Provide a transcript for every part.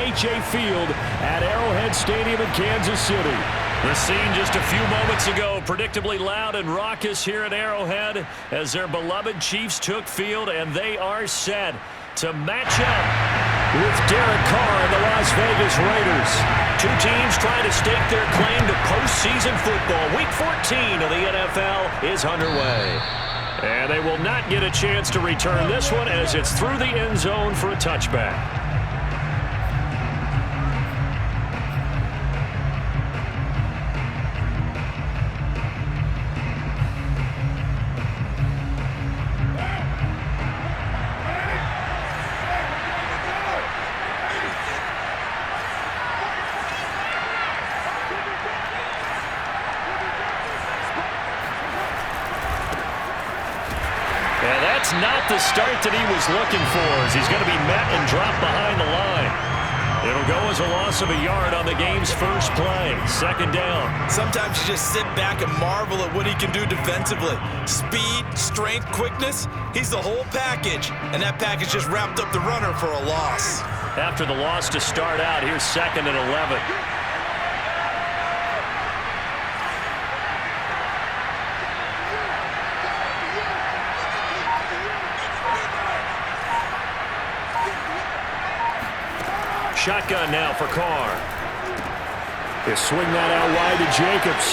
AT&T Field at Arrowhead Stadium in Kansas City. The scene just a few moments ago, predictably loud and raucous here at Arrowhead as their beloved Chiefs took field, and they are set to match up with Derek Carr and the Las Vegas Raiders. Two teams trying to stake their claim to postseason football. Week 14 of the NFL is underway. And they will not get a chance to return this one as it's through the end zone for a touchback. Not the start that he was looking for as he's going to be met and dropped behind the line. It'll go as a loss of a yard on the game's first play. Second down. Sometimes you just sit back and marvel at what he can do defensively. Speed, strength, quickness, he's the whole package. And that package just wrapped up the runner for a loss. After the loss to start out, here's 2nd and 11. Shotgun now for Carr. They swing that out wide to Jacobs.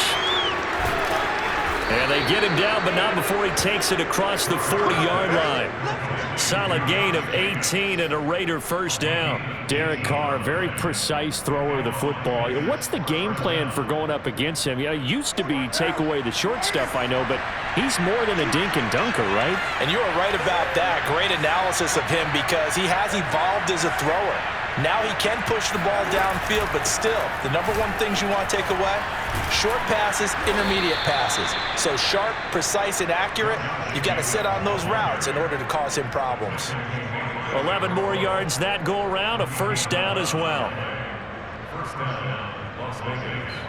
And they get him down, but not before he takes it across the 40-yard line. Solid gain of 18 and a Raider first down. Derek Carr, very precise thrower of the football. What's the game plan for going up against him? It used to be take away the short stuff, I know, but he's more than a dink and dunker, right? And you are right about that. Great analysis of him because he has evolved as a thrower. Now he can push the ball downfield, but still, the number one things you want to take away, short passes, intermediate passes. So sharp, precise, and accurate, you've got to sit on those routes in order to cause him problems. 11 more yards that go around, a first down as well. First down, Las Vegas.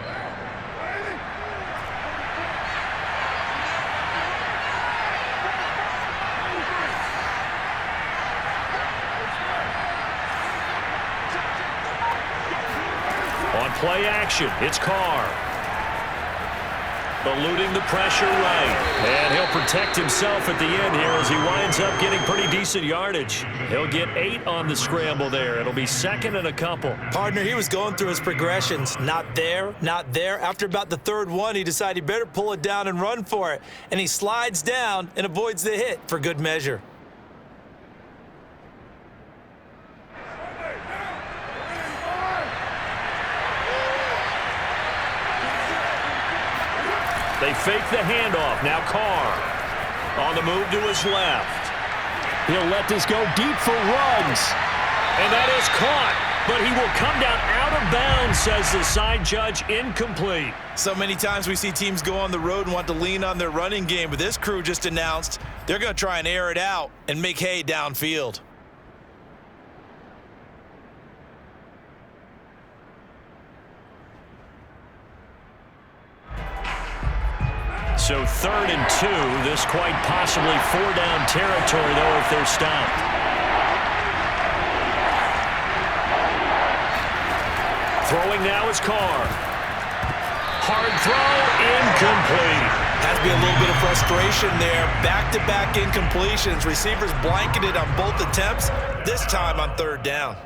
On play action, it's Carr. Eluding the pressure right. And he'll protect himself at the end here as he winds up getting pretty decent yardage. He'll get 8 on the scramble there. It'll be 2nd and a couple. Partner, he was going through his progressions. Not there, not there. After about the 3rd one, he decided he better pull it down and run for it. And he slides down and avoids the hit for good measure. They fake the handoff. Now Carr on the move to his left. He'll let this go deep for runs. And that is caught. But he will come down out of bounds, says the side judge. Incomplete. So many times we see teams go on the road and want to lean on their running game, but this crew just announced they're going to try and air it out and make hay downfield. So 3rd and 2. This quite possibly 4-down territory, though, if they're stopped. Throwing now is Carr. Hard throw, incomplete. Has to be a little bit of frustration there. Back-to-back incompletions. Receivers blanketed on both attempts, this time on 3rd down.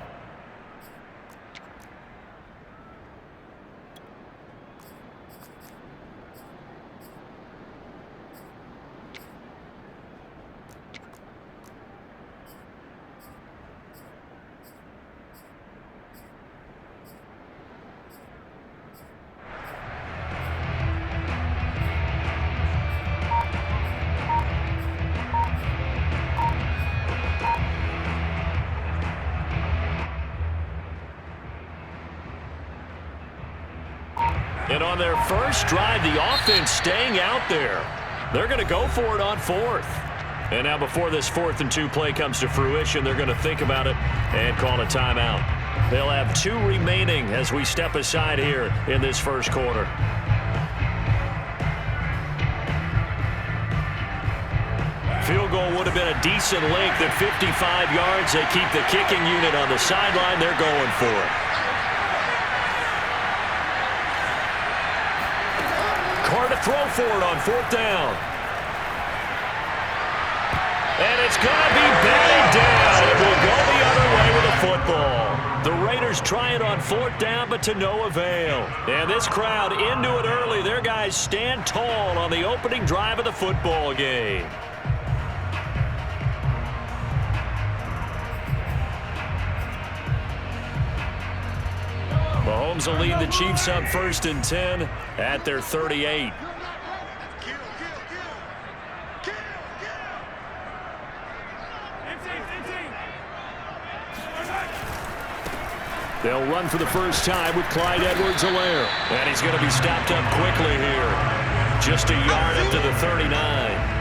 And on their first drive, the offense staying out there. They're going to go for it on 4th. And now before this 4th and 2 play comes to fruition, they're going to think about it and call a timeout. They'll have 2 remaining as we step aside here in this first quarter. field goal would have been a decent length at 55 yards. They keep the kicking unit on the sideline. They're going for it. Carr to throw for it on 4th down. And it's going to be batted down. It will go the other way with the football. The Raiders try it on 4th down, but to no avail. And this crowd into it early. Their guys stand tall on the opening drive of the football game. Mahomes will lead the Chiefs up 1st and 10 at their 38. They'll run for the first time with Clyde Edwards-Helaire. And he's going to be stopped up quickly here. Just a yard up to the 39.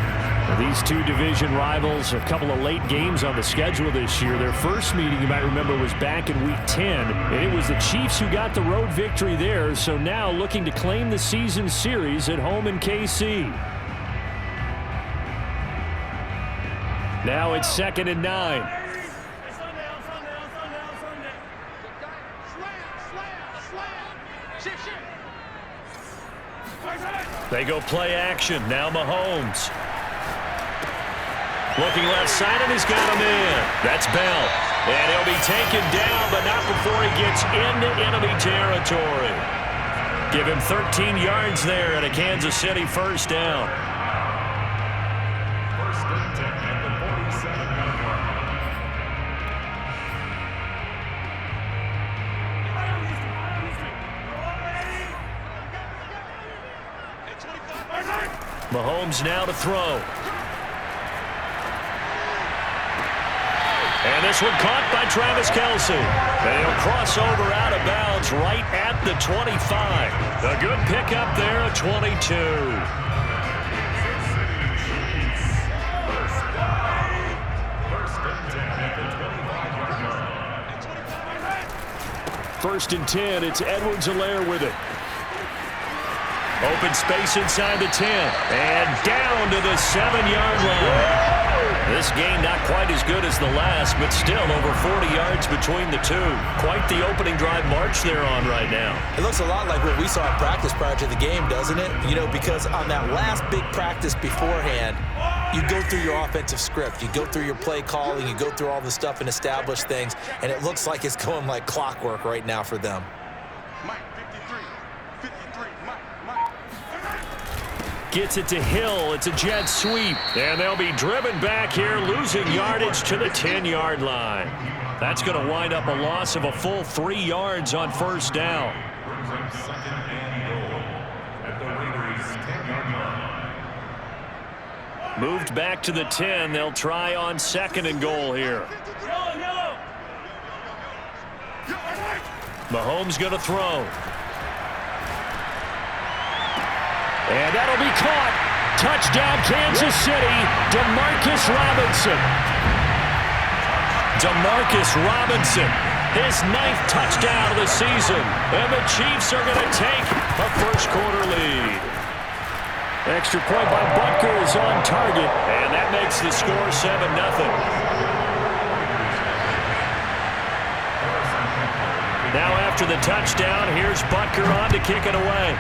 These two division rivals, a couple of late games on the schedule this year. Their first meeting, you might remember, was back in Week 10. And it was the Chiefs who got the road victory there. So now looking to claim the season series at home in KC. Now it's 2nd and 9. They go play action. Now Mahomes. Looking left side, and he's got him in. That's Bell. And he'll be taken down, but not before he gets into enemy territory. Give him 13 yards there at a Kansas City first down. First and 10 at the 47-yard line. Mahomes now to throw. And this one caught by Travis Kelce. And he'll cross over out of bounds right at the 25. A good pickup there at 22. First and 10, it's Edwards-Helaire with it. Open space inside the 10. And down to the 7-yard line. This game not quite as good as the last, but still over 40 yards between the two. Quite the opening drive march they're on right now. It looks a lot like what we saw in practice prior to the game, doesn't it? You know, because on that last big practice beforehand, you go through your offensive script. You go through your play calling. You go through all the stuff and establish things. And it looks like it's going like clockwork right now for them. Gets it to Hill. It's a jet sweep. And they'll be driven back here, losing yardage to the 10-yard line. That's going to wind up a loss of a full 3 yards on first down. Brings up 2nd and goal at the Raiders' 10-yard line. Moved back to the 10. They'll try on 2nd and goal here. Mahomes going to throw. And that'll be caught. Touchdown, Kansas City. Demarcus Robinson. Demarcus Robinson. His 9th touchdown of the season. And the Chiefs are going to take a first-quarter lead. Extra point by Butker is on target. And that makes the score 7-0. Now after the touchdown, here's Butker on to kick it away.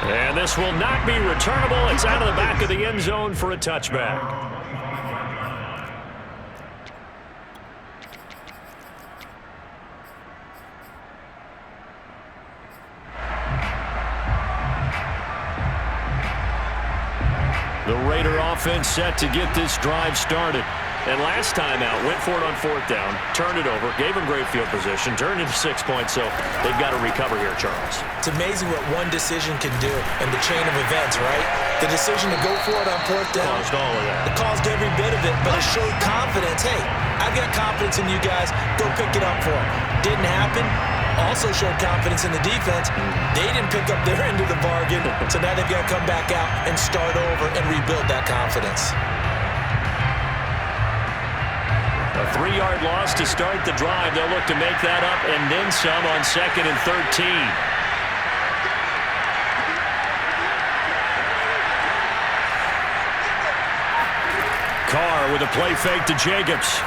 And this will not be returnable. It's out of the back of the end zone for a touchback. The Raider offense set to get this drive started. And last time out, went for it on 4th down, turned it over, gave him great field position, turned it to 6 points, so they've got to recover here, Charles. It's amazing what one decision can do in the chain of events, right? The decision to go for it on 4th down. Caused all of that. It caused every bit of it, but it showed confidence. Hey, I've got confidence in you guys. Go pick it up for them. Didn't happen. Also showed confidence in the defense. They didn't pick up their end of the bargain, so now they've got to come back out and start over and rebuild that confidence. A 3-yard loss to start the drive. They'll look to make that up and then some on 2nd and 13. with a play fake to Jacobs.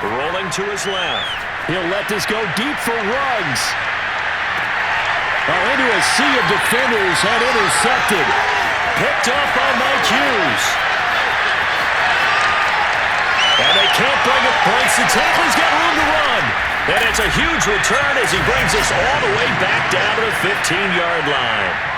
Rolling to his left. He'll let this go deep for Ruggs. Into a sea of defenders and intercepted. Picked up by Mike Hughes. And they can't bring it. Breaks the tackle. He's got room to run. And it's a huge return as he brings us all the way back down to the 15-yard line.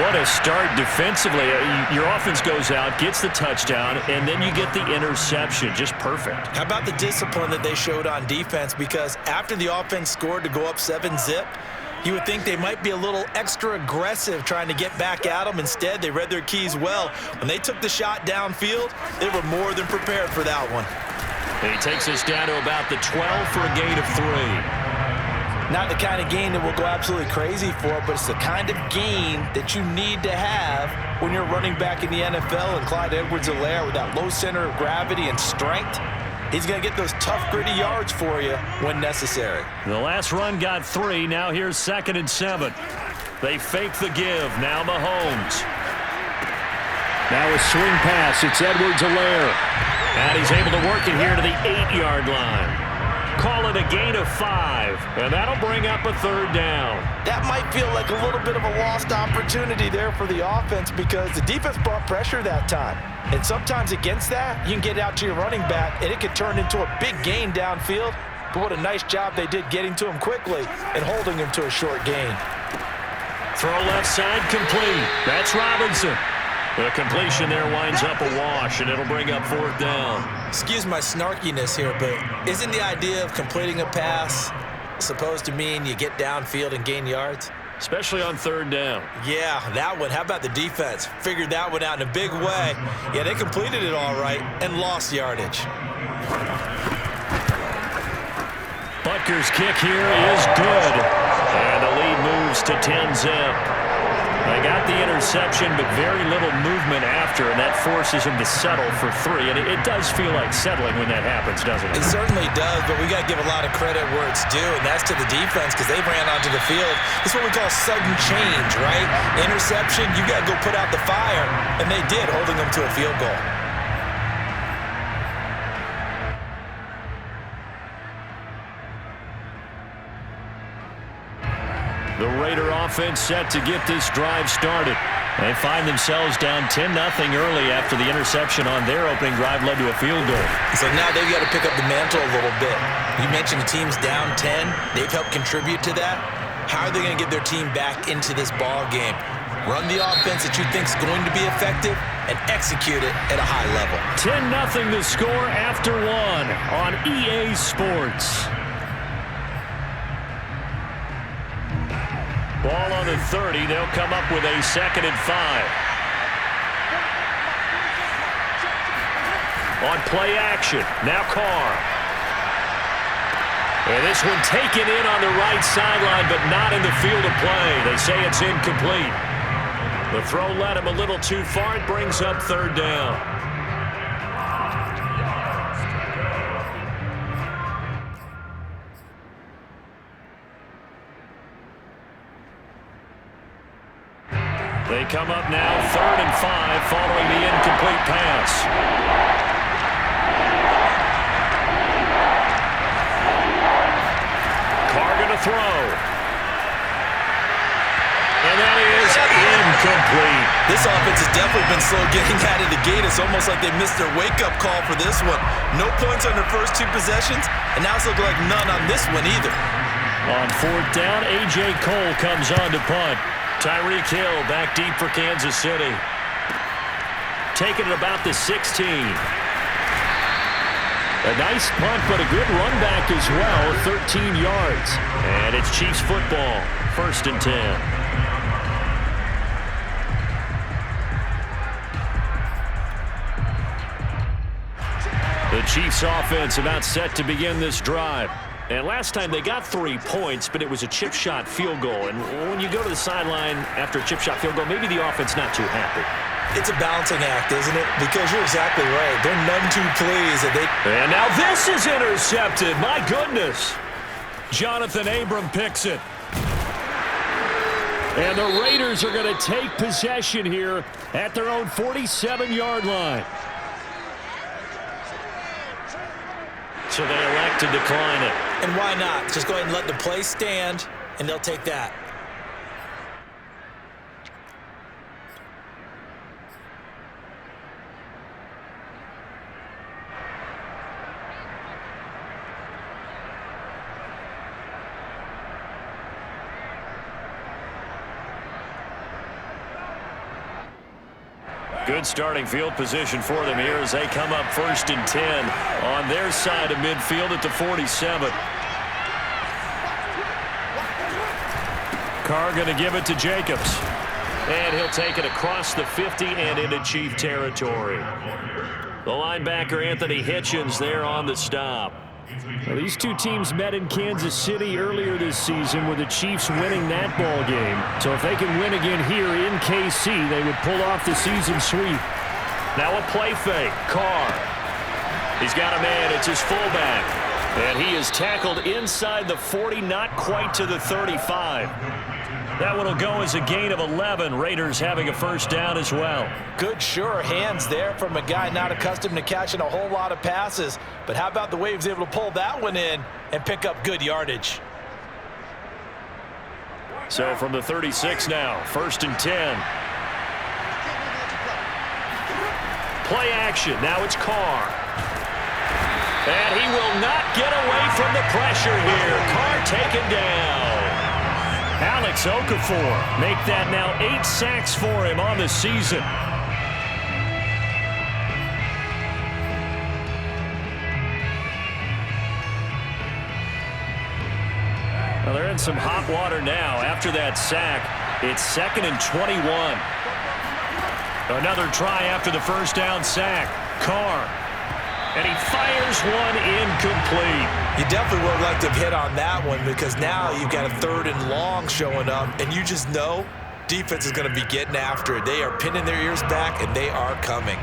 What a start defensively. Your offense goes out, gets the touchdown, and then you get the interception. Just perfect. How about the discipline that they showed on defense? Because after the offense scored to go up 7-zip, you would think they might be a little extra aggressive trying to get back at them. Instead, they read their keys well. When they took the shot downfield, they were more than prepared for that one. And he takes us down to about the 12 for a gain of 3. Not the kind of gain that we'll go absolutely crazy for, but it's the kind of gain that you need to have when you're running back in the NFL. And Clyde Edwards-Helaire, with that low center of gravity and strength, he's going to get those tough, gritty yards for you when necessary. The last run got 3. Now here's 2nd and 7. They fake the give. Now Mahomes. Now a swing pass. It's Edwards-Helaire. And he's able to work it here to the 8-yard line. Call it a gain of 5, and that'll bring up a 3rd down. That might feel like a little bit of a lost opportunity there for the offense because the defense brought pressure that time. And sometimes against that, you can get out to your running back, and it could turn into a big gain downfield. But what a nice job they did getting to him quickly and holding him to a short gain. Throw left side complete. That's Robinson. The completion there winds up a wash, and it'll bring up 4th down. Excuse my snarkiness here, but isn't the idea of completing a pass supposed to mean you get downfield and gain yards? Especially on 3rd down. Yeah, that one. How about the defense? Figured that one out in a big way. Yeah, they completed it all right and lost yardage. Butker's kick here is good. And the lead moves to 10-zip. They got the interception, but very little movement after, and that forces him to settle for 3. And it does feel like settling when that happens, doesn't it? It certainly does, but we got to give a lot of credit where it's due, and that's to the defense because they ran onto the field. This is what we call sudden change, right? Interception, you got to go put out the fire, and they did, holding them to a field goal. The Raider offense set to get this drive started. They find themselves down 10-0 early after the interception on their opening drive led to a field goal. So now they've got to pick up the mantle a little bit. You mentioned the team's down 10. They've helped contribute to that. How are they going to get their team back into this ball game? Run the offense that you think is going to be effective and execute it at a high level. 10-0 the score after 1 on EA Sports. Ball on the 30. They'll come up with a 2nd and 5. On play action. Now Carr. And this one taken in on the right sideline, but not in the field of play. They say it's incomplete. The throw led him a little too far. It brings up 3rd down. They come up now 3rd and 5 following the incomplete pass. Carr going to throw. And that is incomplete. This offense has definitely been slow getting out of the gate. It's almost like they missed their wake-up call for this one. No points on their first 2 possessions, and now it's looking like none on this one either. On 4th down, A.J. Cole comes on to punt. Tyreek Hill back deep for Kansas City. Taking it about the 16. A nice punt, but a good run back as well, 13 yards. And it's Chiefs football, 1st and 10. The Chiefs offense about set to begin this drive. And last time they got 3 points, but it was a chip shot field goal. And when you go to the sideline after a chip shot field goal, maybe the offense not too happy. It's a balancing act, isn't it? Because you're exactly right. They're none too pleased that they... And now this is intercepted. My goodness. Jonathan Abram picks it. And the Raiders are going to take possession here at their own 47-yard line. so they elect to decline it. And why not? Just go ahead and let the play stand, and they'll take that. Good starting field position for them here as they come up 1st and 10 on their side of midfield at the 47. Carr going to give it to Jacobs. And he'll take it across the 50 and into Chief territory. The linebacker Anthony Hitchens there on the stop. Well, these two teams met in Kansas City earlier this season with the Chiefs winning that ball game. So if they can win again here in KC, they would pull off the season sweep. Now a play fake. Carr. He's got a man. It's his fullback. And he is tackled inside the 40, not quite to the 35. That one will go as a gain of 11. Raiders having a first down as well. Good, sure hands there from a guy not accustomed to catching a whole lot of passes. But how about the way he was able to pull that one in and pick up good yardage? So from the 36 now, 1st and 10. Play action. Now it's Carr. And he will not get away from the pressure here. Carr taken down. Alex Okafor make that now 8 sacks for him on the season. Well, they're in some hot water now after that sack. It's 2nd and 21. Another try after the first down sack. Carr. And he fires one incomplete. You definitely would have liked to have hit on that one because now you've got a 3rd and long showing up, and you just know defense is going to be getting after it. They are pinning their ears back, and they are coming.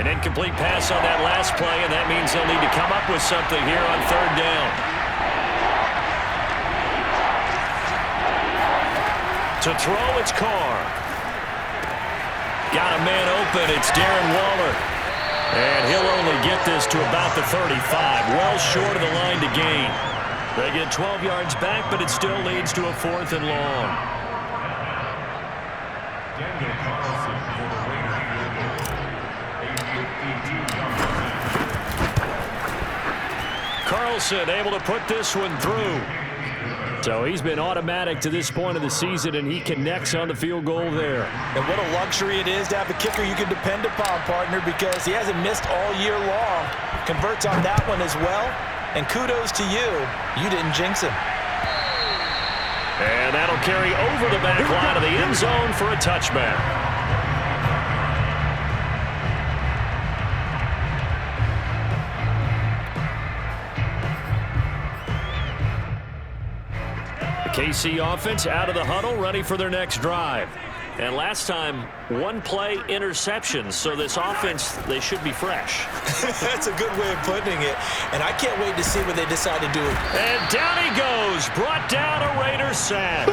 An incomplete pass on that last play, and that means they'll need to come up with something here on 3rd down. To throw, it's Carr. Got a man open. It's Darren Waller. And he'll only get this to about the 35. Well short of the line to gain. They get 12 yards back, but it still leads to a 4th and long. Daniel Carlson for the Raiders. Carlson able to put this one through. So he's been automatic to this point of the season, and he connects on the field goal there. And what a luxury it is to have a kicker you can depend upon, partner, because he hasn't missed all year long. Converts on that one as well. And kudos to you. You didn't jinx him. And that'll carry over the back line of the end zone for a touchback. KC offense out of the huddle, ready for their next drive. And last time, 1 play interceptions, so this offense, they should be fresh. That's a good way of putting it. And I can't wait to see what they decide to do. And down he goes, brought down a Raider sack.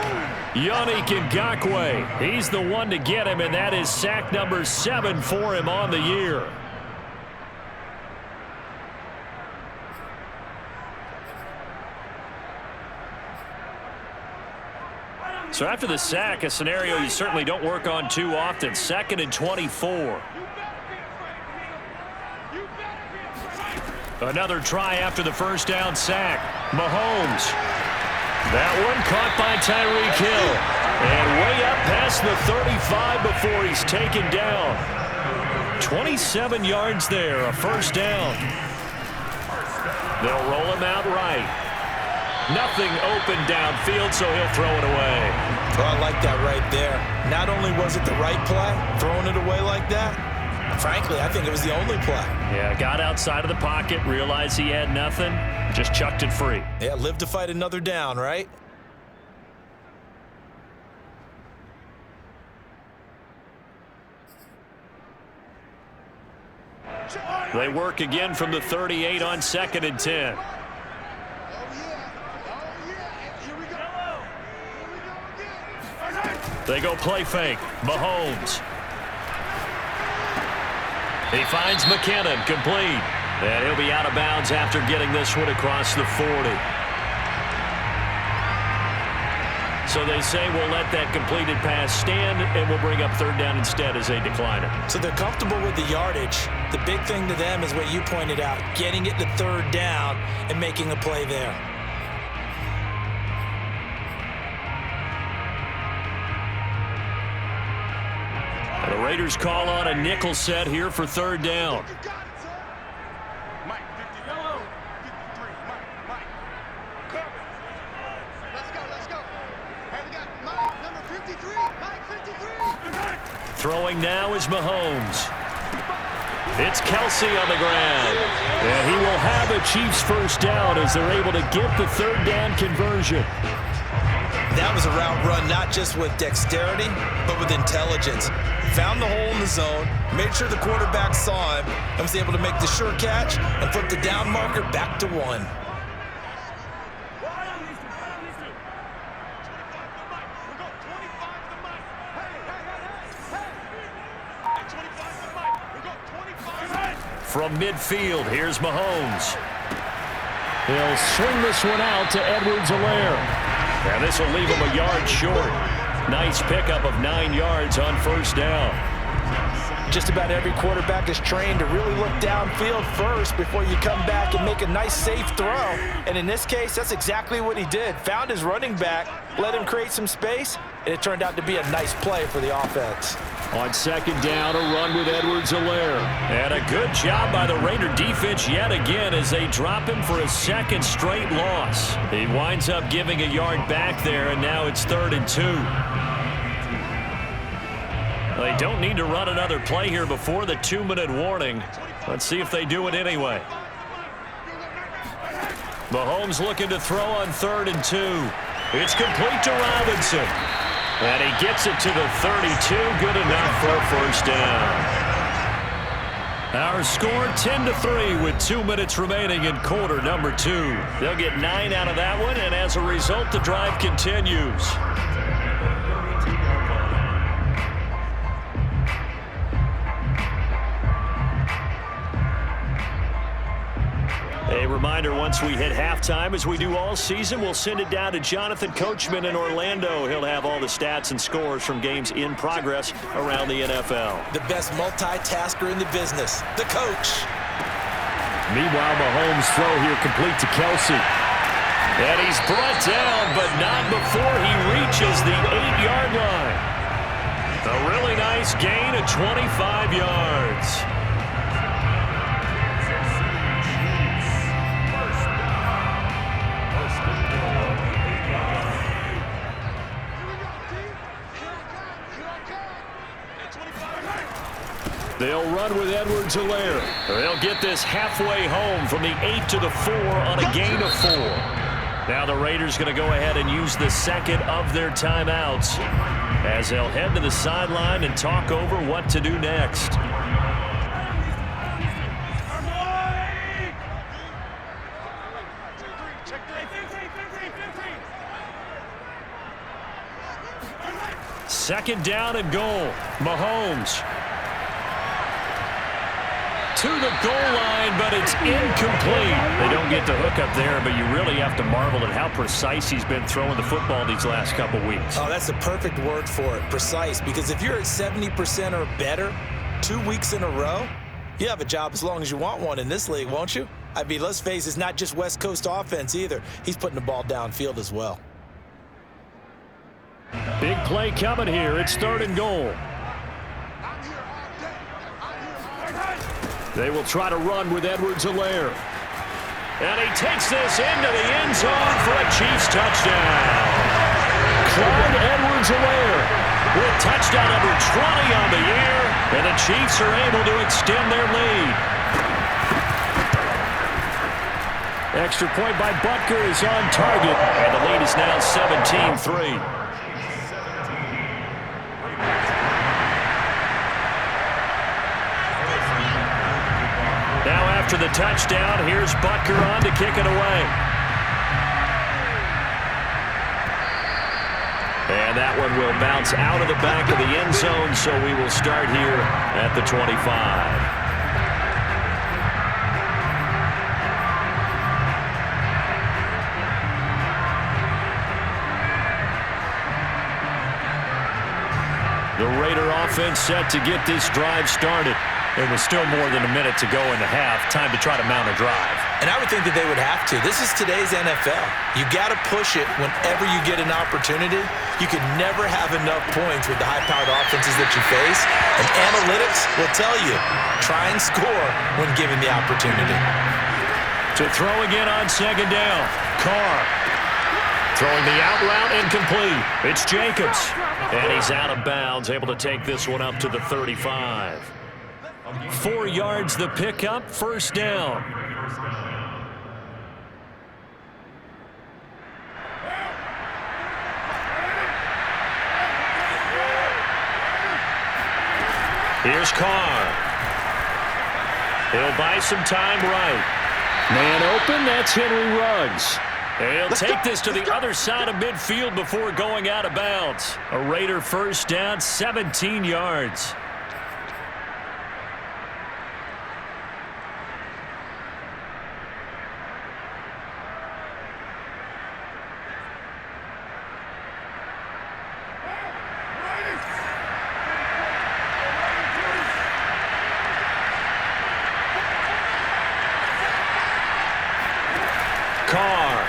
Yannick Ngakoue, he's the one to get him, and that is sack number 7 for him on the year. So after the sack, a scenario you certainly don't work on too often. 2nd and 24. Another try after the first down sack. Mahomes. That one caught by Tyreek Hill. And way up past the 35 before he's taken down. 27 yards there, a first down. They'll roll him out right. Nothing open downfield, so he'll throw it away. Well, I like that right there. Not only was it the right play, throwing it away like that, frankly, I think it was the only play. Yeah, got outside of the pocket, realized he had nothing, just chucked it free. Yeah, live to fight another down, right? They work again from the 38 on 2nd and 10. They go play fake. Mahomes. He finds McKinnon, complete. And he'll be out of bounds after getting this one across the 40. So they say we'll let that completed pass stand, and we'll bring up third down instead as a decliner. So they're comfortable with the yardage. The big thing to them is what you pointed out, getting it to third down and making a play there. The Raiders call on a nickel set here for third down. Throwing now is Mahomes. It's Kelsey on the ground. And he will have a Chiefs first down as they're able to get the third down conversion. That was a route run not just with dexterity, but with intelligence. Found the hole in the zone, made sure the quarterback saw him, and was able to make the sure catch and flip the down marker back to 1. From midfield, here's Mahomes. He'll swing this one out to Edwards-Helaire. And this will leave him a yard short. Nice pickup of 9 yards on first down. Just about every quarterback is trained to really look downfield first before you come back and make a nice, safe throw. And in this case, that's exactly what he did. Found his running back, let him create some space, and it turned out to be a nice play for the offense. On second down, a run with Edwards-Helaire. And a good job by the Raider defense yet again as they drop him for a second straight loss. He winds up giving a yard back there, and now it's 3rd and 2. They don't need to run another play here before the 2-minute warning. Let's see if they do it anyway. Mahomes looking to throw on 3rd and 2. It's complete to Robinson. And he gets it to the 32. Good enough for a first down. Our score 10-3 with 2 minutes remaining in quarter number 2. They'll get 9 out of that one, and as a result, the drive continues. A reminder, once we hit halftime, as we do all season, we'll send it down to Jonathan Coachman in Orlando. He'll have all the stats and scores from games in progress around the NFL. The best multitasker in the business, the coach. Meanwhile, Mahomes' throw here complete to Kelsey. And he's brought down, but not before he reaches the 8-yard line. A really nice gain of 25 yards. They'll run with Edwards-Helaire. They'll get this halfway home from the 8 to the 4 on a gain of 4. Now the Raiders going to go ahead and use the second of their timeouts as they'll head to the sideline and talk over what to do next. Second down and goal. Mahomes to the goal line, but it's incomplete. They don't get the hook up there, but you really have to marvel at how precise he's been throwing the football these last couple weeks. Oh, that's the perfect word for it, precise, because if you're at 70% or better 2 weeks in a row, you have a job as long as you want one in this league, won't you? I mean, let's face it, it's not just West Coast offense either. He's putting the ball downfield as well. Big play coming here. It's 3rd and goal. They will try to run with Edwards-Helaire. And he takes this into the end zone for a Chiefs touchdown. Clyde Edwards-Helaire with touchdown number 20 on the year, and the Chiefs are able to extend their lead. Extra point by Butker is on target, and the lead is now 17-3. Now after the touchdown, here's Butker on to kick it away. And that one will bounce out of the back of the end zone, so we will start here at the 25. Raider offense set to get this drive started. It was still more than a minute to go in the half. Time to try to mount a drive. And I would think that they would have to. This is today's NFL. You got to push it whenever you get an opportunity. You can never have enough points with the high-powered offenses that you face. And analytics will tell you, try and score when given the opportunity. To throw again on second down. Carr throwing the out route incomplete. It's Jacobs. And he's out of bounds, able to take this one up to the 35. 4 yards the pickup, first down. Here's Carr. He'll buy some time right. Man open, that's Henry Ruggs. He'll take this to the other side of midfield before going out of bounds. A Raider first down, 17 yards. Carr.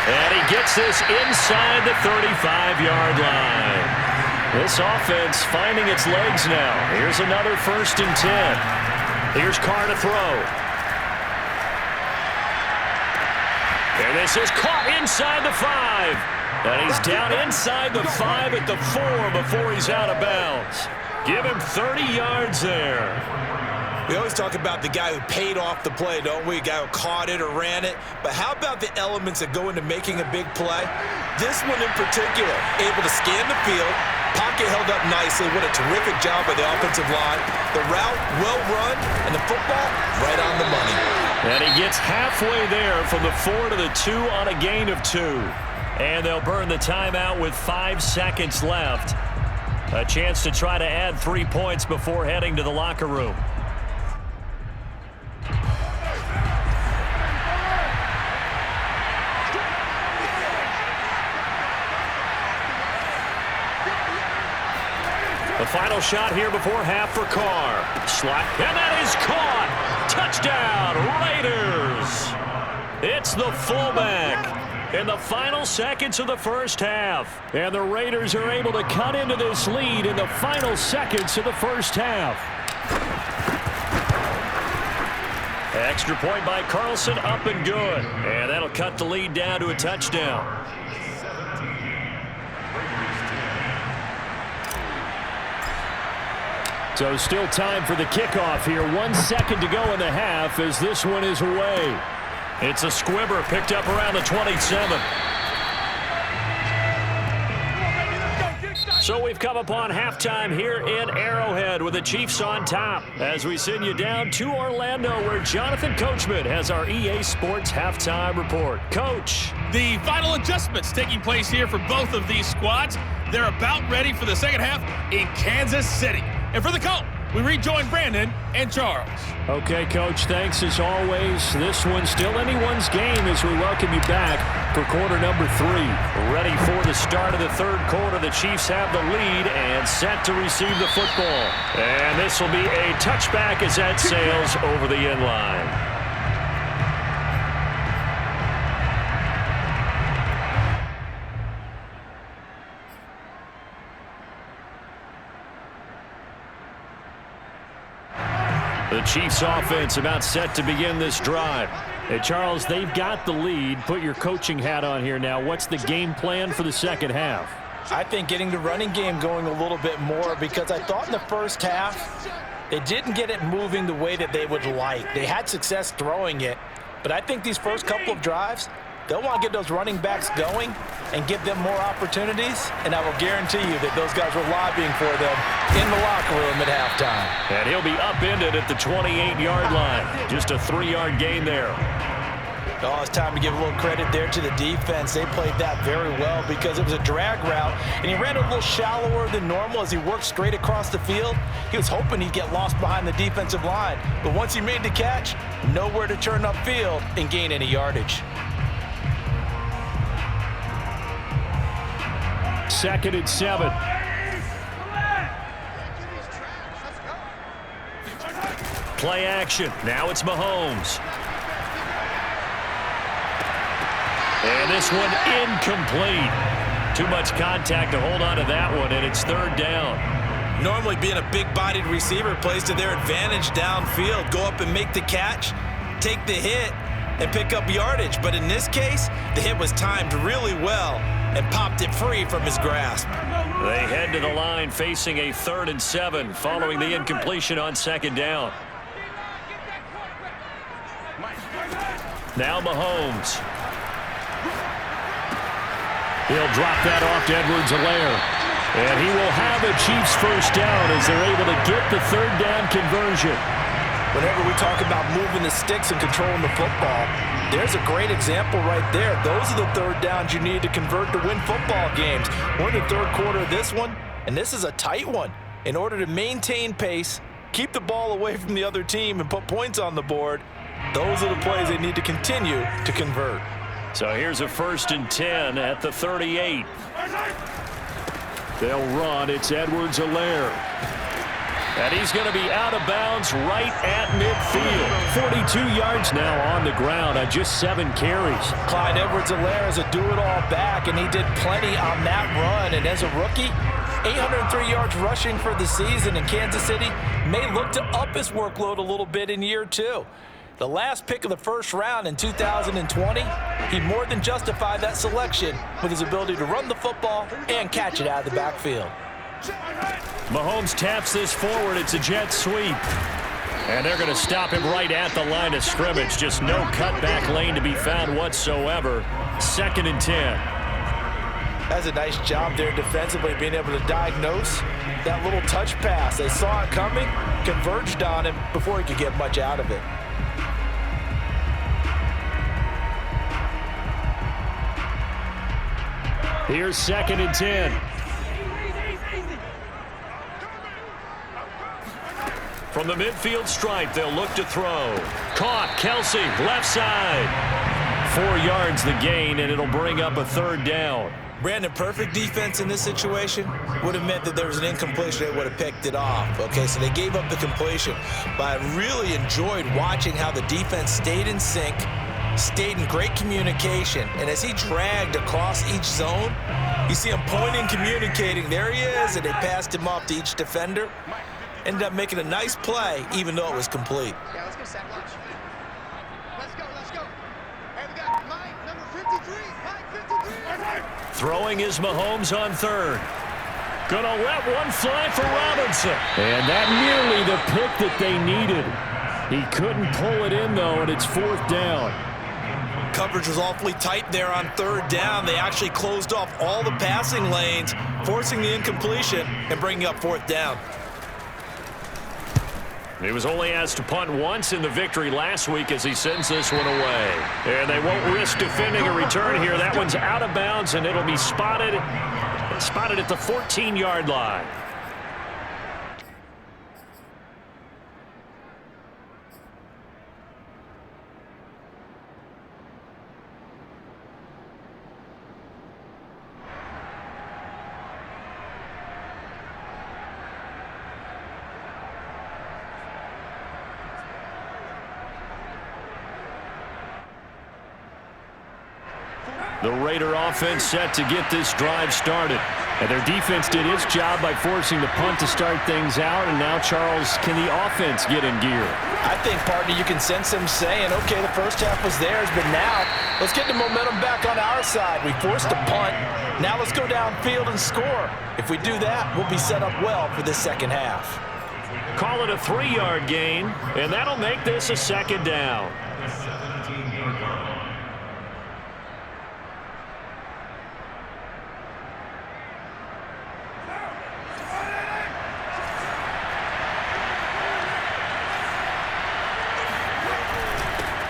And he gets this inside the 35-yard line. This offense finding its legs now. Here's another 1st and 10. Here's Carr to throw. And this is caught inside the 5. And he's down inside the 5 at the 4 before he's out of bounds. Give him 30 yards there. We always talk about the guy who paid off the play, don't we? A guy who caught it or ran it. But how about the elements that go into making a big play? This one in particular, able to scan the field, pocket held up nicely. What a terrific job by the offensive line. The route, well run, and the football, right on the money. And he gets halfway there from the 4 to the 2 on a gain of 2. And they'll burn the timeout with 5 seconds left. A chance to try to add 3 points before heading to the locker room. The final shot here before half for Carr. Slot, and that is caught. Touchdown, Raiders. It's the fullback in the final seconds of the first half. And the Raiders are able to cut into this lead in the final seconds of the first half. Extra point by Carlson, up and good. And that'll cut the lead down to a touchdown. So still time for the kickoff here. 1 second to go in the half as this one is away. It's a squibber picked up around the 27. So we've come upon halftime here in Arrowhead with the Chiefs on top as we send you down to Orlando where Jonathan Coachman has our EA Sports halftime report. Coach. The final adjustments taking place here for both of these squads. They're about ready for the second half in Kansas City. And for the call, we rejoin Brandon and Charles. Okay, Coach, thanks as always. This one's still anyone's game as we welcome you back for quarter number 3. Ready for the start of the third quarter. The Chiefs have the lead and set to receive the football. And this will be a touchback as that sails over the end line. The Chiefs offense about set to begin this drive. Hey, Charles, they've got the lead. Put your coaching hat on here now. What's the game plan for the second half? I think getting the running game going a little bit more because I thought in the first half they didn't get it moving the way that they would like. They had success throwing it, but I think these first couple of drives, they'll want to get those running backs going and give them more opportunities, and I will guarantee you that those guys were lobbying for them in the locker room at halftime. And he'll be upended at the 28-yard line. Just a 3-yard gain there. Oh, it's time to give a little credit there to the defense. They played that very well because it was a drag route, and he ran a little shallower than normal as he worked straight across the field. He was hoping he'd get lost behind the defensive line, but once he made the catch, nowhere to turn upfield and gain any yardage. 2nd and 7. Play action. Now it's Mahomes. And this one incomplete. Too much contact to hold on to that one, and it's 3rd down. Normally being a big-bodied receiver plays to their advantage downfield. Go up and make the catch, take the hit, and pick up yardage. But in this case, the hit was timed really well and popped it free from his grasp. They head to the line facing a 3rd and 7 following the incompletion on 2nd down. Now Mahomes. He'll drop that off to Edwards-Helaire. And he will have a Chiefs first down as they're able to get the 3rd down conversion. Whenever we talk about moving the sticks and controlling the football, there's a great example right there. Those are the 3rd downs you need to convert to win football games. We're in the 3rd quarter of this one, and this is a tight one. In order to maintain pace, keep the ball away from the other team, and put points on the board, those are the plays they need to continue to convert. So here's a 1st and 10 at the 38. They'll run. It's Edwards-Helaire. And he's going to be out of bounds right at midfield. 42 yards now on the ground on just 7 carries. Clyde Edwards-Helaire is a do-it-all back, and he did plenty on that run. And as a rookie, 803 yards rushing for the season in Kansas City may look to up his workload a little bit in year 2. The last pick of the 1st round in 2020, he more than justified that selection with his ability to run the football and catch it out of the backfield. Mahomes taps this forward. It's a jet sweep. And they're going to stop him right at the line of scrimmage. Just no cutback lane to be found whatsoever. 2nd and 10. That's a nice job there defensively, being able to diagnose that little touch pass. They saw it coming, converged on him before he could get much out of it. Here's 2nd and 10. From the midfield stripe, they'll look to throw. Caught. Kelsey, left side. 4 yards the gain, and it'll bring up a 3rd down. Brandon, perfect defense in this situation would have meant that there was an incompletion. They would have picked it off. Okay, so they gave up the completion. But I really enjoyed watching how the defense stayed in sync, stayed in great communication, and as he dragged across each zone, you see him pointing, communicating. There he is, and they passed him off to each defender. Ended up making a nice play, even though it was complete. Yeah, let's go, Zach. Let's go. Hey, we got Mike, number 53. Mike, 53. Throwing is Mahomes on 3rd. Gonna let one fly for Robinson. And that nearly the pick that they needed. He couldn't pull it in, though, and it's 4th down. Coverage was awfully tight there on 3rd down. They actually closed off all the passing lanes, forcing the incompletion and bringing up 4th down. He was only asked to punt once in the victory last week as he sends this one away. And they won't risk defending a return here. That one's out of bounds, and it'll be spotted at the 14-yard line. The Raider offense set to get this drive started. And their defense did its job by forcing the punt to start things out. And now, Charles, can the offense get in gear? I think, partner, you can sense them saying, okay, the first half was theirs, but now let's get the momentum back on our side. We forced a punt. Now let's go downfield and score. If we do that, we'll be set up well for the second half. Call it a 3-yard gain, and that'll make this a 2nd down.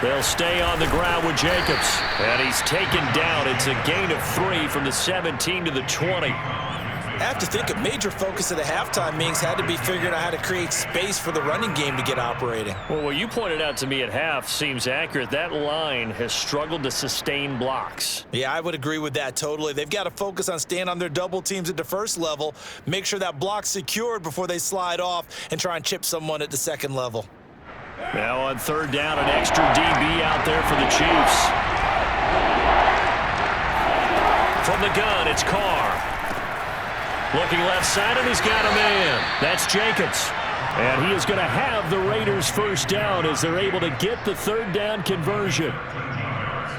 They'll stay on the ground with Jacobs. And he's taken down. It's a gain of 3 from the 17 to the 20. I have to think a major focus of the halftime meetings had to be figuring out how to create space for the running game to get operating. Well, what you pointed out to me at half seems accurate. That line has struggled to sustain blocks. Yeah, I would agree with that totally. They've got to focus on staying on their double teams at the first level, make sure that block's secured before they slide off and try and chip someone at the second level. Now on third down, an extra DB out there for the Chiefs. From the gun, it's Carr. Looking left side, and he's got a man. That's Jacobs. And he is going to have the Raiders first down as they're able to get the third down conversion.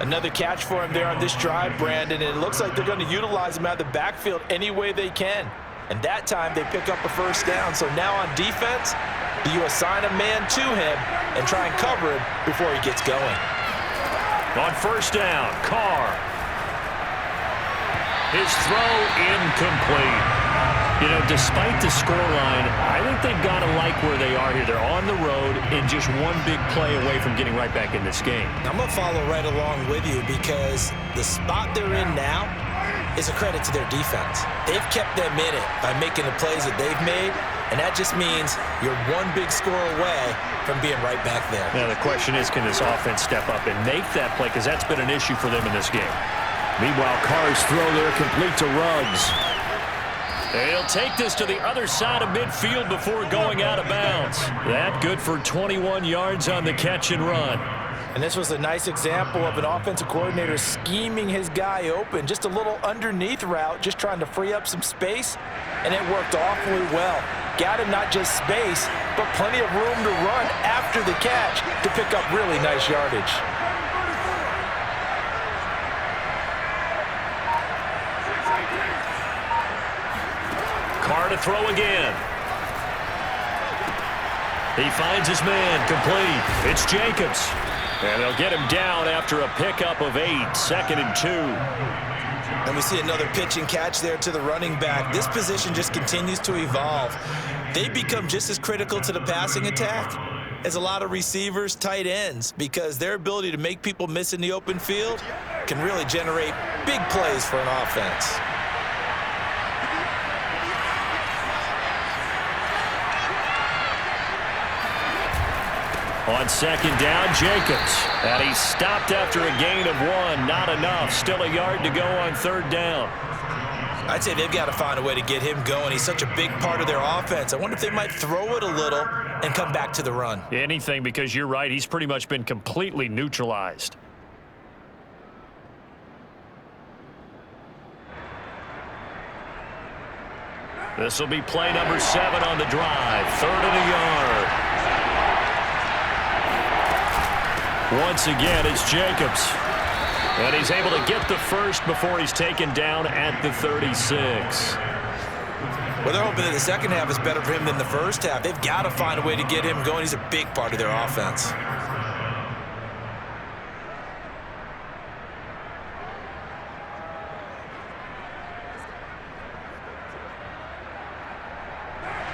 Another catch for him there on this drive, Brandon, and it looks like they're going to utilize him out of the backfield any way they can. And that time they pick up a first down. So now on defense, you assign a man to him and try and cover him before he gets going. On first down, Carr. His throw incomplete. You know, despite the scoreline, I think they've got to like where they are here. They're on the road and just one big play away from getting right back in this game. I'm going to follow right along with you because the spot they're in now is a credit to their defense. They've kept them in it by making the plays that they've made, and that just means you're one big score away from being right back there. Now, the question is, can this offense step up and make that play? Because that's been an issue for them in this game. Meanwhile, Carr's throw there complete to Ruggs. And he'll take this to the other side of midfield before going out of bounds. That good for 21 yards on the catch and run. And this was a nice example of an offensive coordinator scheming his guy open. Just a little underneath route, just trying to free up some space, and it worked awfully well. Got him not just space, but plenty of room to run after the catch to pick up really nice yardage. Carr to throw again. He finds his man, complete. It's Jacobs. And they'll get him down after a pickup of 8, 2nd and 2. And we see another pitch and catch there to the running back. This position just continues to evolve. They become just as critical to the passing attack as a lot of receivers, tight ends, because their ability to make people miss in the open field can really generate big plays for an offense. On second down, Jacobs. And he stopped after a gain of 1. Not enough. Still a yard to go on third down. I'd say they've got to find a way to get him going. He's such a big part of their offense. I wonder if they might throw it a little and come back to the run. Anything, because you're right. He's pretty much been completely neutralized. This will be play number 7 on the drive. 3rd and a yard. Once again, it's Jacobs. And he's able to get the first before he's taken down at the 36. Well, they're hoping that the second half is better for him than the first half. They've got to find a way to get him going. He's a big part of their offense.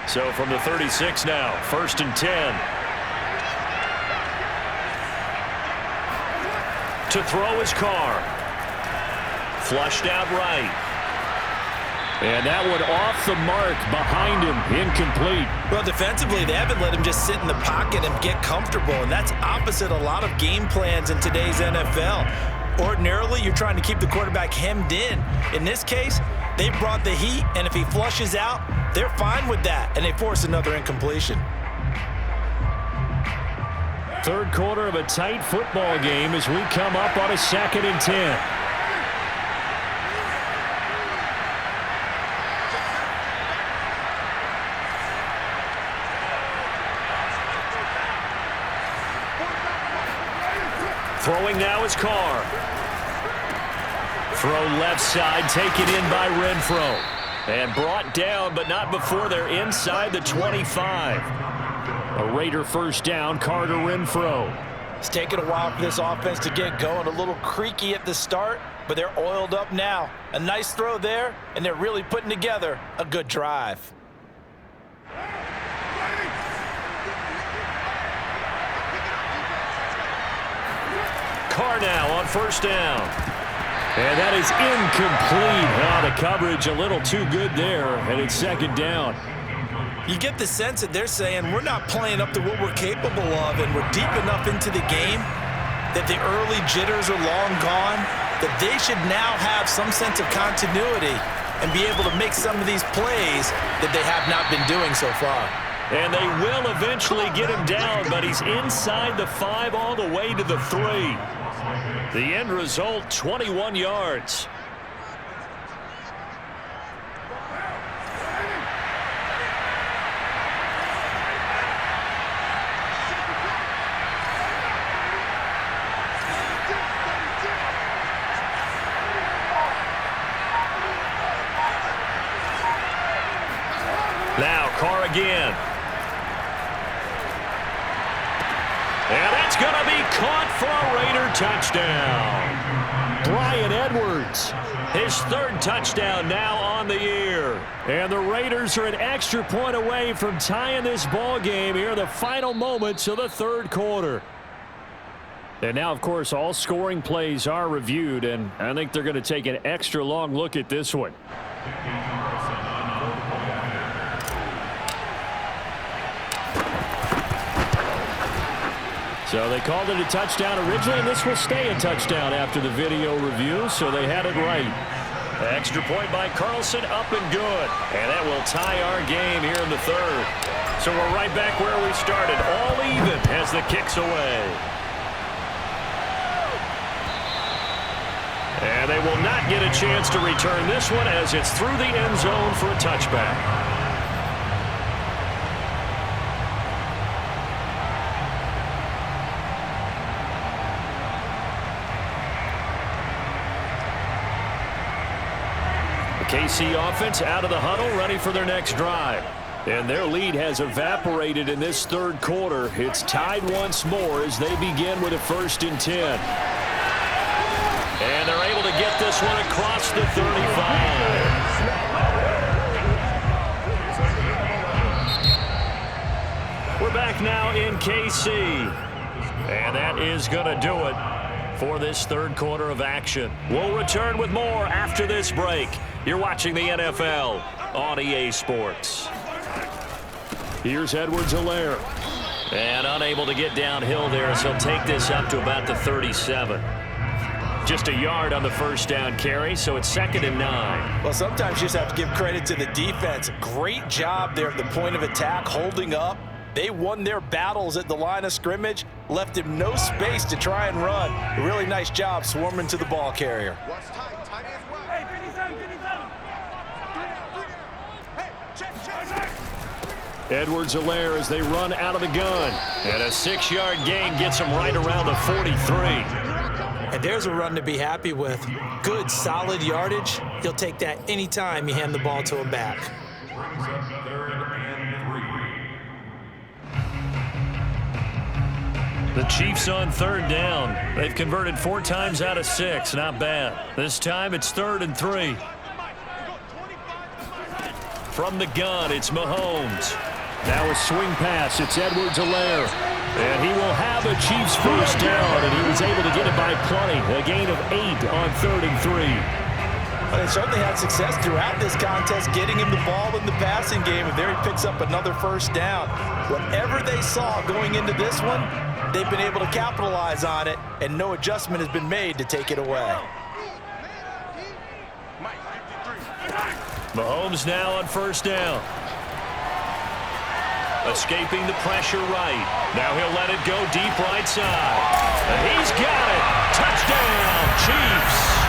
So from the 36 now, 1st and 10. To throw his Carr. Flushed out right. And that one off the mark behind him, incomplete. Well, defensively, they haven't let him just sit in the pocket and get comfortable, and that's opposite a lot of game plans in today's NFL. Ordinarily, you're trying to keep the quarterback hemmed in. In this case, they brought the heat, and if he flushes out, they're fine with that, and they force another incompletion. Third quarter of a tight football game as we come up on a 2nd and 10. Throwing now is Carr. Throw left side, taken in by Renfro. And brought down, but not before they're inside the 25. A Raider first down, Carter Renfro. It's taken a while for this offense to get going. A little creaky at the start, but they're oiled up now. A nice throw there, and they're really putting together a good drive. Carr now on first down. And that is incomplete. Oh, the coverage a little too good there, and it's second down. You get the sense that they're saying we're not playing up to what we're capable of, and we're deep enough into the game that the early jitters are long gone, that they should now have some sense of continuity and be able to make some of these plays that they have not been doing so far. And they will eventually get him down, but he's inside the 5 all the way to the 3. The end result, 21 yards. Now Carr again. And that's going to be caught for a Raider touchdown. Bryan Edwards. His 3rd touchdown now on the year. And the Raiders are an extra point away from tying this ball game here in the final moments of the 3rd quarter. And now, of course, all scoring plays are reviewed, and I think they're going to take an extra long look at this one. So they called it a touchdown originally, and this will stay a touchdown after the video review, so they had it right. Extra point by Carlson, up and good. And that will tie our game here in the 3rd. So we're right back where we started, all even as the kick's away. And they will not get a chance to return this one as it's through the end zone for a touchback. KC offense out of the huddle, ready for their next drive. And their lead has evaporated in this 3rd quarter. It's tied once more as they begin with a 1st and 10. And they're able to get this one across the 35. We're back now in KC. And that is going to do it for this 3rd quarter of action. We'll return with more after this break. You're watching the NFL on EA Sports. Here's Edwards-Helaire. And unable to get downhill there, so he'll take this up to about the 37. Just a yard on the 1st down carry, so it's 2nd and 9. Well, sometimes you just have to give credit to the defense. Great job there at the point of attack, holding up. They won their battles at the line of scrimmage, left him no space to try and run. A really nice job swarming to the ball carrier. Watch tight, tight as well. Hey, 57, 57. Hey, check. Edwards-Helaire as they run out of the gun. And a 6-yard gain gets him right around the 43. And there's a run to be happy with. Good, solid yardage. He'll take that anytime you hand the ball to him back. Brings up 3rd and 3. The Chiefs on 3rd down. They've converted 4 times out of 6. Not bad. This time it's 3rd and 3. From the gun, it's Mahomes. Now a swing pass. It's Edwards-Helaire. And he will have a Chiefs 1st down, and he was able to get it by plenty. A gain of 8 on 3rd and 3. Well, they certainly had success throughout this contest, getting him the ball in the passing game, and there he picks up another 1st down. Whatever they saw going into this one, they've been able to capitalize on it, and no adjustment has been made to take it away. Mahomes now on 1st down. Escaping the pressure right. Now he'll let it go deep right side. And he's got it. Touchdown, Chiefs.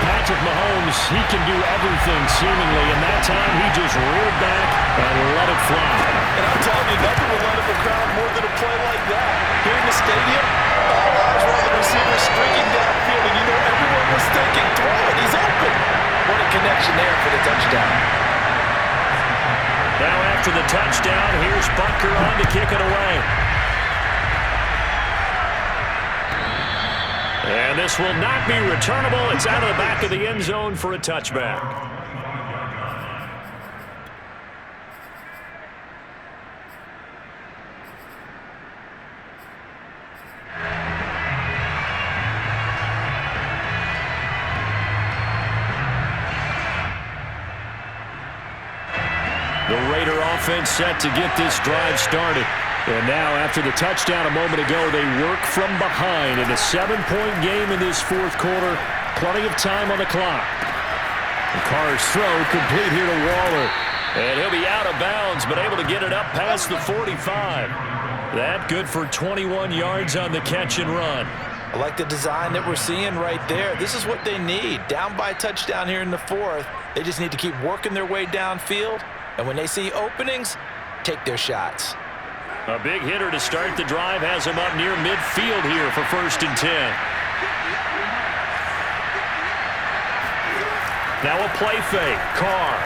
Patrick Mahomes, he can do everything seemingly, and that time he just reared back and let it fly. And I'm telling you, nothing will let up a crowd more than a play like that. Here in the stadium, all eyes were on the receiver streaking downfield, and you know everyone was thinking, throw it, he's open. What a connection there for the touchdown. Now after the touchdown, here's Butker on to kick it away. And this will not be returnable. It's out of the back of the end zone for a touchback. The Raider offense set to get this drive started. And now, after the touchdown a moment ago, they work from behind in a 7-point game in this fourth quarter. Plenty of time on the clock. And Carr's throw complete here to Waller. And he'll be out of bounds, but able to get it up past the 45. That good for 21 yards on the catch and run. I like the design that we're seeing right there. This is what they need. Down by a touchdown here in the fourth. They just need to keep working their way downfield. And when they see openings, take their shots. A big hitter to start the drive has him up near midfield here for 1st and 10. Now a play fake. Carr.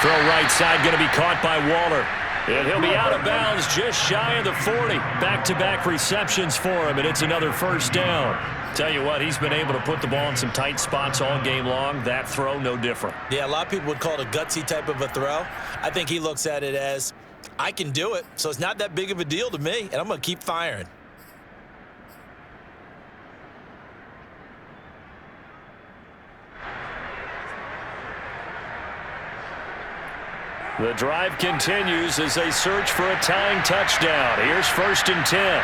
Throw right side going to be caught by Waller. And he'll be out of bounds just shy of the 40. Back-to-back receptions for him, and it's another 1st down. Tell you what, he's been able to put the ball in some tight spots all game long. That throw, no different. Yeah, a lot of people would call it a gutsy type of a throw. I think he looks at it as, I can do it, so it's not that big of a deal to me, and I'm going to keep firing. The drive continues as they search for a tying touchdown. Here's 1st and 10.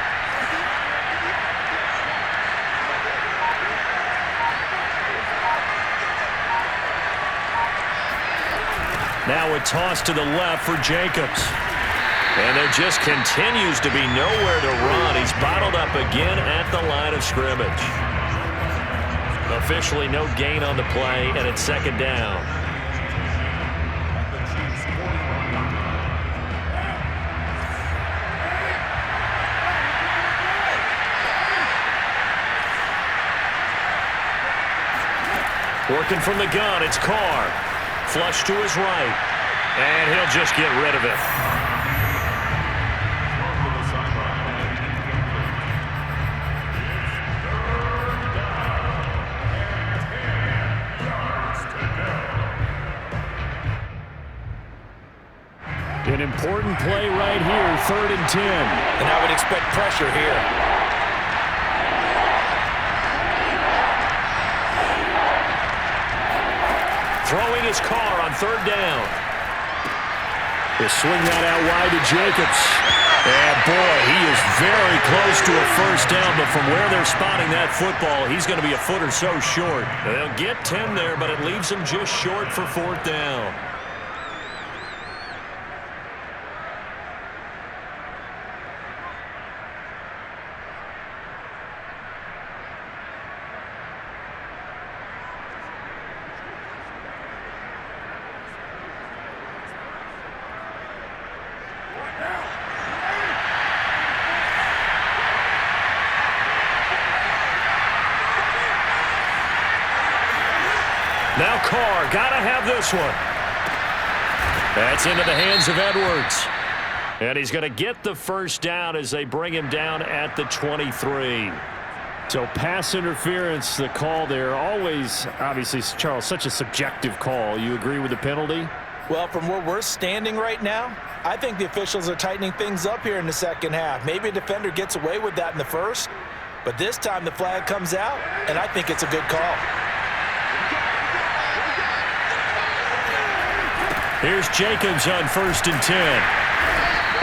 Now a toss to the left for Jacobs. And there just continues to be nowhere to run. He's bottled up again at the line of scrimmage. Officially no gain on the play, and it's 2nd down. Working from the gun, it's Carr. Flush to his right. And he'll just get rid of it. An important play right here, 3rd and 10. And I would expect pressure here. Throwing his Carr on 3rd down. They swing that out wide to Jacobs. And boy, he is very close to a 1st down, but from where they're spotting that football, he's going to be a foot or so short. They'll get 10 there, but it leaves him just short for 4th down. Now Carr, gotta have this one. That's into the hands of Edwards. And he's going to get the 1st down as they bring him down at the 23. So pass interference, the call there, always, obviously, Charles, such a subjective call. You agree with the penalty? Well, from where we're standing right now, I think the officials are tightening things up here in the 2nd half. Maybe a defender gets away with that in the 1st, but this time the flag comes out, and I think it's a good call. Here's Jacobs on 1st and 10.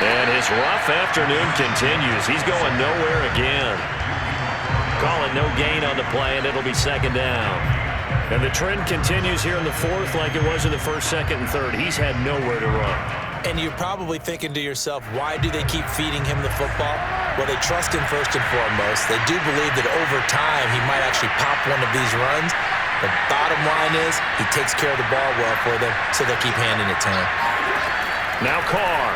And his rough afternoon continues. He's going nowhere again. Calling no gain on the play, and it'll be 2nd down. And the trend continues here in the 4th like it was in the 1st, 2nd, and 3rd. He's had nowhere to run. And you're probably thinking to yourself, why do they keep feeding him the football? Well, they trust him first and foremost. They do believe that over time he might actually pop one of these runs. The bottom line is he takes care of the ball well for them, so they'll keep handing it to him. Now Carr.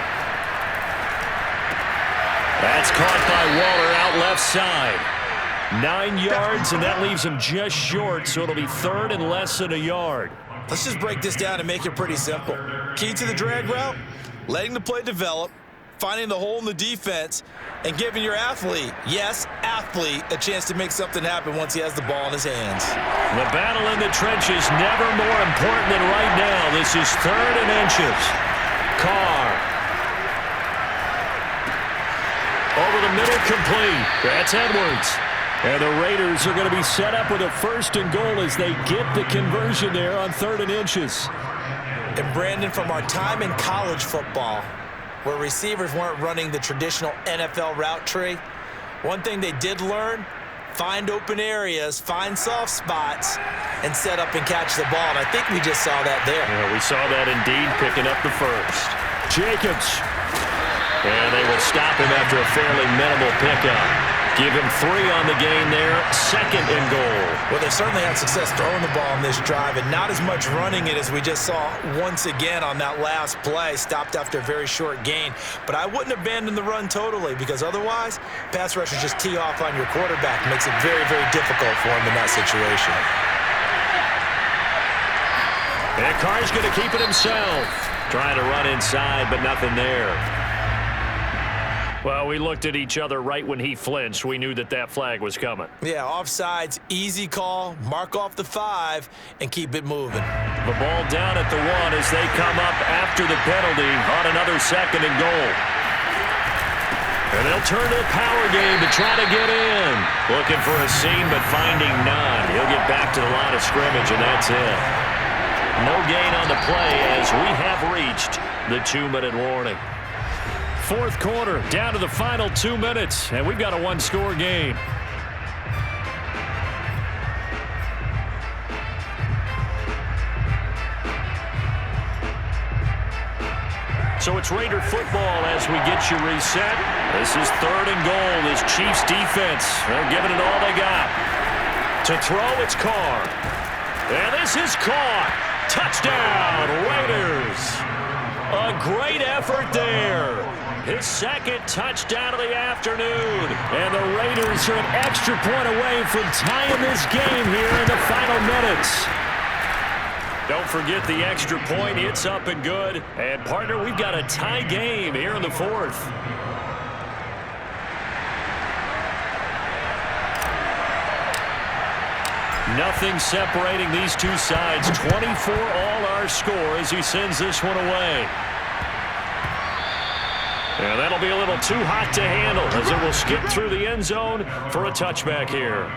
That's caught by Waller out left side. 9 yards, and that leaves him just short, so it'll be 3rd and less than a yard. Let's just break this down and make it pretty simple. Key to the drag route, letting the play develop, finding the hole in the defense, and giving your athlete, yes, athlete, a chance to make something happen once he has the ball in his hands. The battle in the trenches never more important than right now. This is 3rd and inches. Carr. Over the middle, complete. That's Edwards. And the Raiders are going to be set up with a 1st and goal as they get the conversion there on 3rd and inches. And Brandon, from our time in college football, where receivers weren't running the traditional NFL route tree, one thing they did learn, find open areas, find soft spots, and set up and catch the ball. And I think we just saw that there. Yeah, we saw that indeed, picking up the 1st. Jacobs. And they will stop him after a fairly minimal pickup. Give him 3 on the game there, 2nd and goal. Well, they certainly had success throwing the ball on this drive, and not as much running it as we just saw once again on that last play, stopped after a very short gain. But I wouldn't abandon the run totally, because otherwise, pass rushers just tee off on your quarterback. Makes it very, very difficult for him in that situation. And Carr's going to keep it himself. Trying to run inside, but nothing there. Well, we looked at each other right when he flinched. We knew that that flag was coming. Yeah, offsides, easy call, mark off the 5, and keep it moving. The ball down at the 1 as they come up after the penalty on another 2nd and goal. And they'll turn to the power game to try to get in. Looking for a seam, but finding none. He'll get back to the line of scrimmage, and that's it. No gain on the play as we have reached the 2-minute warning. 4th quarter, down to the final 2 minutes, and we've got a 1-score game. So it's Raider football as we get you reset. This is 3rd and goal. This Chiefs defense, they're giving it all they got. To throw, it's Carr. And this is caught. Touchdown, Raiders. A great effort there. His 2nd touchdown of the afternoon. And the Raiders are an extra point away from tying this game here in the final minutes. Don't forget the extra point. It's up and good. And, partner, we've got a tie game here in the 4th. Nothing separating these two sides. 24 all our score as he sends this one away. And that'll be a little too hot to handle as it will skip through the end zone for a touchback here.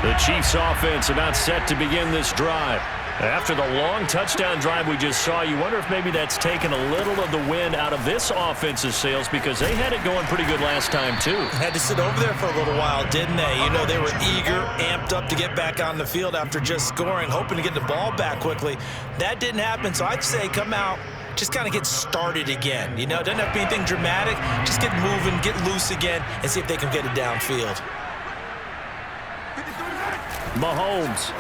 The Chiefs offense about set to begin this drive. After the long touchdown drive we just saw, you wonder if maybe that's taken a little of the wind out of this offensive sails because they had it going pretty good last time too. Had to sit over there for a little while, didn't they? You know, they were eager, amped up to get back on the field after just scoring, hoping to get the ball back quickly. That didn't happen, so I'd say come out, just kind of get started again. You know, it doesn't have to be anything dramatic. Just get moving, get loose again, and see if they can get it downfield. Mahomes.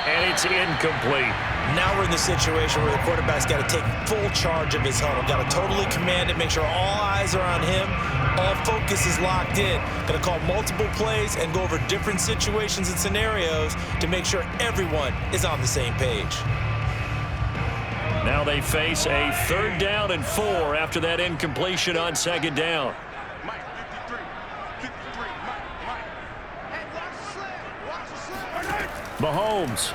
And it's incomplete. Now we're in the situation where the quarterback's got to take full charge of his huddle. Got to totally command it, make sure all eyes are on him. All focus is locked in. Got to call multiple plays and go over different situations and scenarios to make sure everyone is on the same page. Now they face a 3rd down and 4 after that incompletion on 2nd down. Mike, 53, Mike. Hey, watch the slam. Mahomes.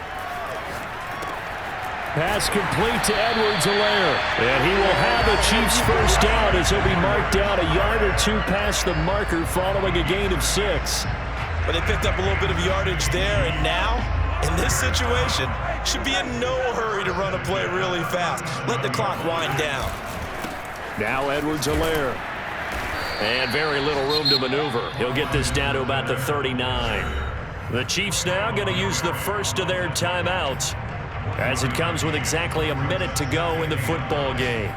Pass complete to Edwards-Helaire. And he will have a Chiefs first down as he'll be marked down a yard or two past the marker following a gain of 6. But they picked up a little bit of yardage there, and now, in this situation, should be in no hurry to run a play really fast. Let the clock wind down. Now Edwards-Helaire. And very little room to maneuver. He'll get this down to about the 39. The Chiefs now going to use the first of their timeouts as it comes with exactly a minute to go in the football game.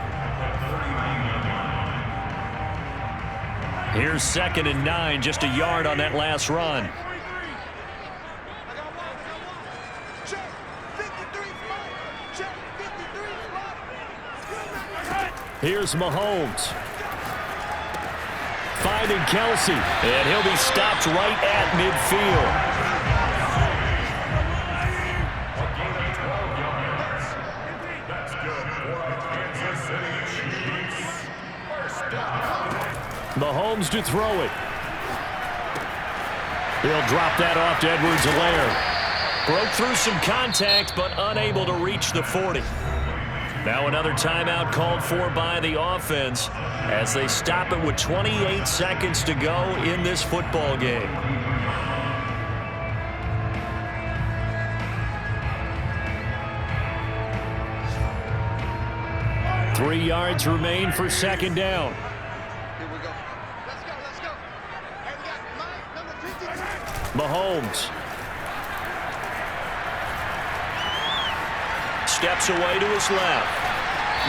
Here's 2nd and 9, just a yard on that last run. Check 53, Mike. Check 53, Mike. Here's Mahomes. Finding Kelsey. And he'll be stopped right at midfield. Mahomes to throw it. He'll drop that off to Edwards-Helaire. Broke through some contact, but unable to reach the 40. Now another timeout called for by the offense as they stop it with 28 seconds to go in this football game. Three yards remain for second down. Here we go. Let's go. And we got Mike, number 53. Mahomes Steps away to his left.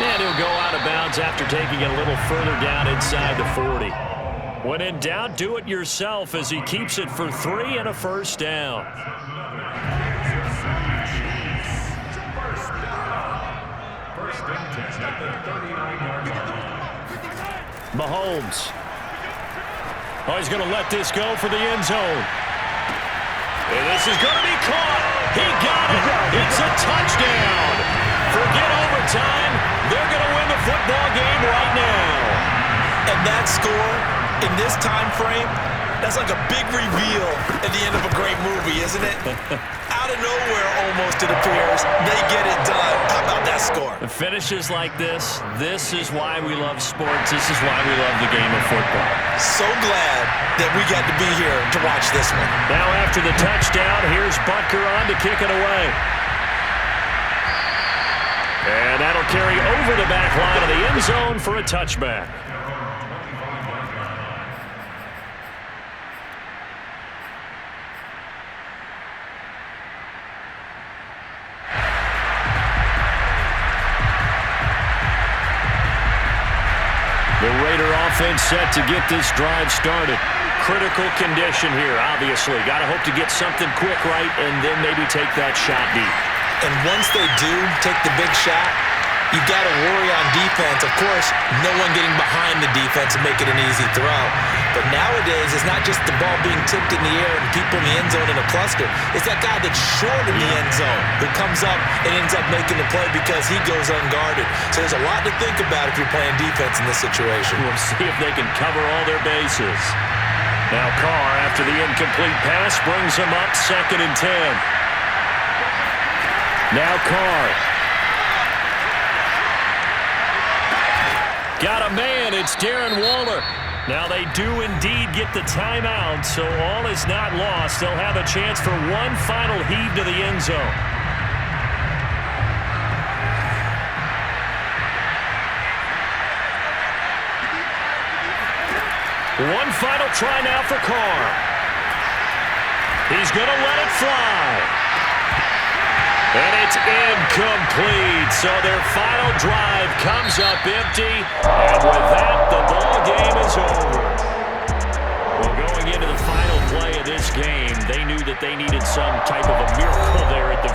And he'll go out of bounds after taking it a little further down inside the 40. When in doubt, do it yourself as he keeps it for 3 and a first down. Mahomes. Oh, he's going to let this go for the end zone. And this is going to be caught. He got it. It's a touchdown. Forget overtime. They're going to win the football game right now. And that score in this time frame, that's like a big reveal at the end of a great movie, isn't it? Out of nowhere, almost, it appears, they get it done. How about that score? The finishes like this is why we love sports. This is why we love the game of football. So glad that we got to be here to watch this one. Now after the touchdown, here's Butker on to kick it away. And that'll carry over the back line of the end zone for a touchback. The Raider offense set to get this drive started. Critical condition here, obviously. Got to hope to get something quick right and then maybe take that shot deep. And once they do take the big shot, you've got to worry on defense. Of course, no one getting behind the defense and make it an easy throw. But nowadays, it's not just the ball being tipped in the air and people in the end zone in a cluster. It's that guy that's short in the end zone who comes up and ends up making the play because he goes unguarded. So there's a lot to think about if you're playing defense in this situation. We'll see if they can cover all their bases. Now Carr, after the incomplete pass, brings him up 2nd and 10. Now Carr. Got a man. It's Darren Waller. Now they do indeed get the timeout, so all is not lost. They'll have a chance for one final heave to the end zone. One final try now for Carr. He's going to let it fly. And it's incomplete. So their final drive comes up empty. And with that, the ball game is over. Well, going into the final play of this game, they knew that they needed some type of a miracle there at the